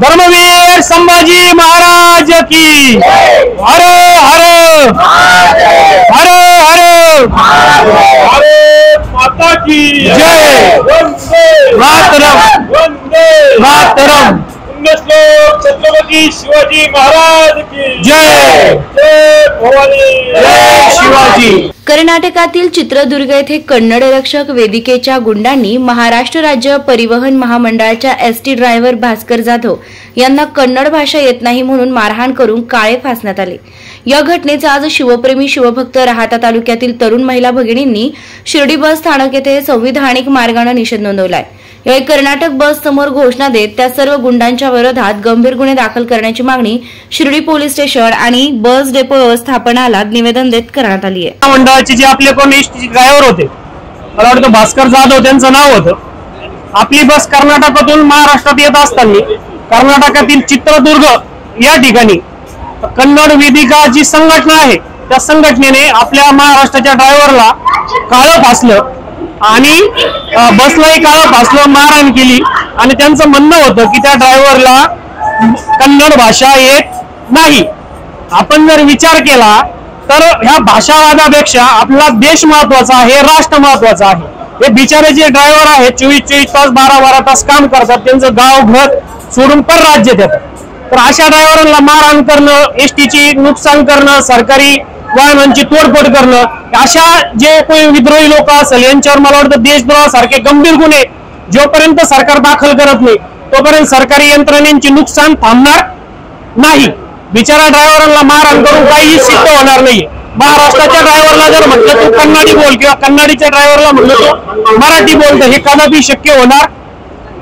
धर्मवीर संभाजी महाराज की हर हर हर हर भारत माता की जय। मातरम मातरम। श्लोक छत्रपती शिवाजी महाराज की जय। जय भवानी जय शिवाजी। कर्नाटकातील चित्रदुर्ग येथे कन्नड रक्षक वेदिकेच्या गुंडांनी महाराष्ट्र राज्य परिवहन महामंडळाच्या एसटी ड्रायव्हर भास्कर जाधव यांना कन्नड भाषा येत नाही म्हणून मारहाण करून काळे फासण्यात आले। या घटनेचा आज शिवप्रेमी शिवभक्त राहाता तालुक्यातील तरुण महिला भगिनींनी शिर्डी बस स्थानक येथे संविधानिक मार्गाने निषेध नोंदवलाय। यावेळी कर्नाटक बस समोर घोषणा देत त्या सर्व गुंडांच्या विरोधात गंभीर गुन्हे दाखल करण्याची मागणी शिर्डी पोलीस स्टेशन आणि बस डेपो व्यवस्थापनाला निवेदन देत करण्यात आली आहे। मंडळाचे जे आपले कोण एसटी ड्रायव्हर होते, मला वाटतं भास्कर जाधव त्यांचं नाव होतं, आपली बस कर्नाटकातून महाराष्ट्रात येत असताना कर्नाटकातील चित्रदुर्ग या ठिकाणी कन्नड वेदिका जी संघटना आहे त्या संघटनेने आपल्या महाराष्ट्राच्या ड्रायव्हरला काळं फासलं आणि बसलाही काळं फासलं, मारहाण केली आणि त्यांचं म्हणणं होतं की त्या ड्रायव्हरला कन्नड भाषा येत नाही। आपण जर विचार केला तर ह्या भाषावादापेक्षा आपला देश महत्वाचा आहे, राष्ट्र महत्वाचा आहे। हे बिचारे जे ड्रायव्हर आहेत 24-24 तास 12-12 तास काम करतात, त्यांचं गाव घर सोडून परराज्यात येतात, तर अशा ड्रायव्हरांना मारहाण करणं, एसटीची नुकसान करणं, सरकारी वाहनांची तोडफोड करणं, अशा जे कोणी विद्रोही लोक असेल यांच्यावर मला वाटतं देशद्रोहासारखे गंभीर गुन्हे जोपर्यंत सरकार दाखल करत नाही तोपर्यंत सरकारी यंत्रणेंचे नुकसान थांबणार नाही। बिचारा ड्रायव्हरांना मारहाण करून काहीही सिद्ध होणार नाही। महाराष्ट्राच्या ड्रायव्हरला जर म्हटलं तू कन्नडी बोल किंवा कन्नडीच्या ड्रायव्हरला म्हटलं तू मराठी बोल, हे कदापि शक्य होणार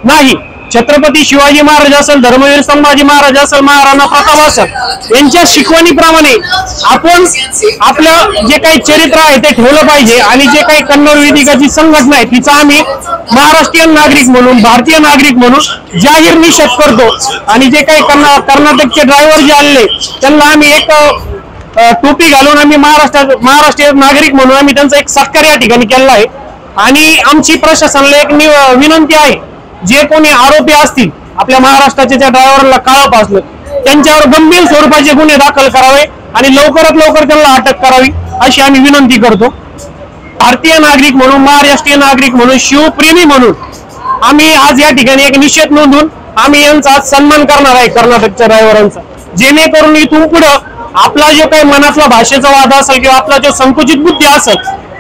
नाही। छत्रपती शिवाजी महाराज असेल, धर्मवीर संभाजी महाराज असेल, महाराणा प्रताप असेल, यांच्या शिकवणीप्रमाणे आपण आपलं जे काही चरित्र आहे ते ठेवलं पाहिजे आणि जे काही कन्नड वेदिकाची संघटना आहे तिचा आम्ही महाराष्ट्रीयन नागरिक म्हणून, भारतीय नागरिक म्हणून जाहीर निषेध करतो। आणि जे काही कर्नाटकचे ड्रायव्हर जे आले त्यांना आम्ही एक टोपी घालून आम्ही महाराष्ट्रीय नागरिक म्हणून आम्ही त्यांचा एक सत्कार या ठिकाणी केला आहे। आणि आमची प्रशासनाला एक विनंती आहे, जे कोणी आरोपी असतील आपल्या महाराष्ट्राच्या त्या ड्रायव्हरला काळं फासलं त्यांच्यावर गंभीर स्वरूपाचे गुन्हे दाखल करावे आणि लवकरात लवकर त्यांना अटक करावी अशी आम्ही विनंती करतो। भारतीय नागरिक म्हणून, महाराष्ट्रीय नागरिक म्हणून, शिवप्रेमी म्हणून आम्ही आज या ठिकाणी एक निषेध नोंदवून आम्ही यांचा आज सन्मान करणार आहे कर्नाटकच्या ड्रायव्हरांचा, जेणेकरून इथून पुढे आपला जो काही मनातला भाषेचा वाद असेल किंवा आपला जो संकुचित बुद्धी असेल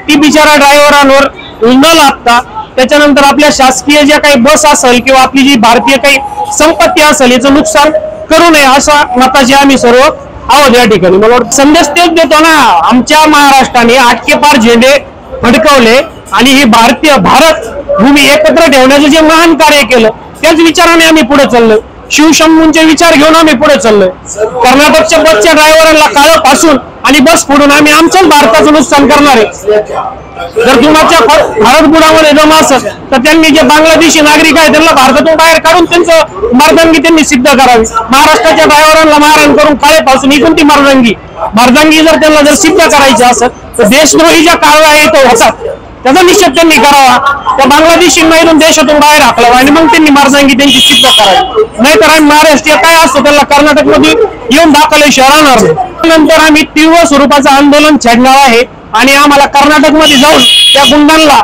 ती बिचारा ड्रायव्हरांवर न लागता त्याच्यानंतर आपल्या शासकीय ज्या काही बस असेल किंवा आपली जी भारतीय काही संपत्ती असेल याचं नुकसान करू नये अशा मताचे आम्ही सर्व आहोत या ठिकाणी। मला वाटतं संदेश तेच देतो ना, आमच्या महाराष्ट्राने आटके पार झेंडे फडकवले आणि ही भारत भूमी एकत्र ठेवण्याचं जे महान कार्य केलं त्याच विचाराने आम्ही पुढे चाललोय, शिवशंभूंचे विचार घेऊन आम्ही पुढे चाललोय। कर्नाटकच्या बसच्या ड्रायव्हरांना काळं फासून आणि बस फोडून आम्ही आमच्याच भारताचं नुकसान करणार आहे। जर तुमच्या भारत बुडामध्ये दम असेल तर त्यांनी जे बांगलादेशी नागरिक आहेत त्यांना भारतातून बाहेर काढून त्यांचं मर्दांगी त्यांनी सिद्ध करावी। महाराष्ट्राच्या ड्रायव्हरांना मारहाण करून काळे फासून इथून ती मर्दांगी जर त्यांना जर सिद्ध करायची असेल तर देशद्रोही ज्या कारवाया येतो होतात त्याचा निषेध त्यांनी करावा, त्या बांगलादेशींना इथून देशातून बाहेर हाकलावा आणि मग त्यांनी मर्दांगी त्यांची सिद्ध करावी। नाहीतर आम्ही महाराष्ट्रीय काय असतो त्याला कर्नाटकमध्ये येऊन दाखवल्याशिवाय राहणार नाही। नंतर आम्ही तीव्र स्वरूपाचं आंदोलन छेडणार आहे आणि आम्हाला कर्नाटकमध्ये जाऊन त्या गुंडांना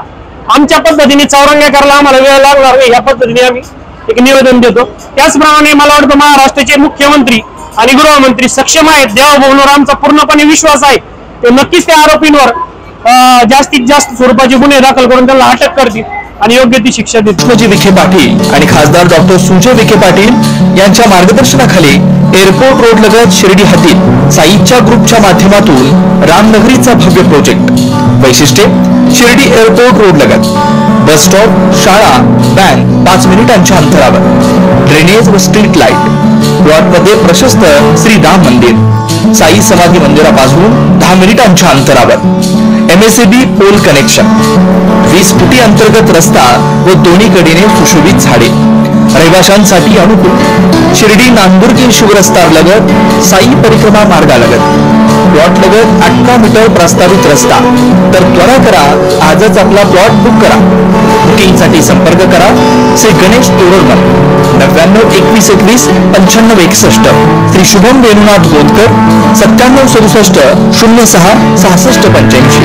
आमच्या पद्धतीने चौरंग्या करायला आम्हाला वेळ लागणार नाही या पद्धतीने आम्ही एक निवेदन देतो। त्याचप्रमाणे मला वाटतं महाराष्ट्राचे मुख्यमंत्री आणि गृहमंत्री सक्षम आहेत, देवाभाऊंवर आमचा पूर्णपणे विश्वास आहे, ते नक्कीच त्या आरोपींवर जास्तीत जास्त स्वरूपाचे गुन्हे दाखल करून त्यांना अटक करतील आणि योग्य ती शिक्षा देतील। विखे पाटील आणि खासदार डॉक्टर सुजय विखे पाटील यांच्या मार्गदर्शनाखाली एअरपोर्ट रोड लगत शिर्डी हद्दीत साईच्या ग्रुपच्या माध्यमातून रामनगरीचा भव्य प्रोजेक्ट। वैशिष्ट्ये शिर्डी एअरपोर्ट रोड लगत बस स्टॉप, शाळा, बँक 5 मिनिटांच्या अंतरावर, ड्रेनेज व स्ट्रीट लाईट, प्लॉटमध्ये प्रशस्त श्री राम मंदिर, साई समाधी मंदिरापासून 10 मिनिटांच्या अंतरावर, MSAB पोल कनेक्शन, 20 फुटी अंतर्गत रस्ता व दोन्ही कडेने सुशोभित झाडे, रहिवाशांसाठी अनुकूल, शिर्डी नांदुर्गी शिवरस्ता लगत साई परिक्रमा मार्गालगत प्लॉट लगत 18 मीटर प्रस्तावित रस्ता. तर त्वरा करा, आजच आपला प्लॉट बुक करा. बुकिंगसाठी संपर्क करा श्री गणेश तोरडमल 99 21 21 95 61, श्री शुभम वेणुनाथ गोंदकर 97 67 06 66 85.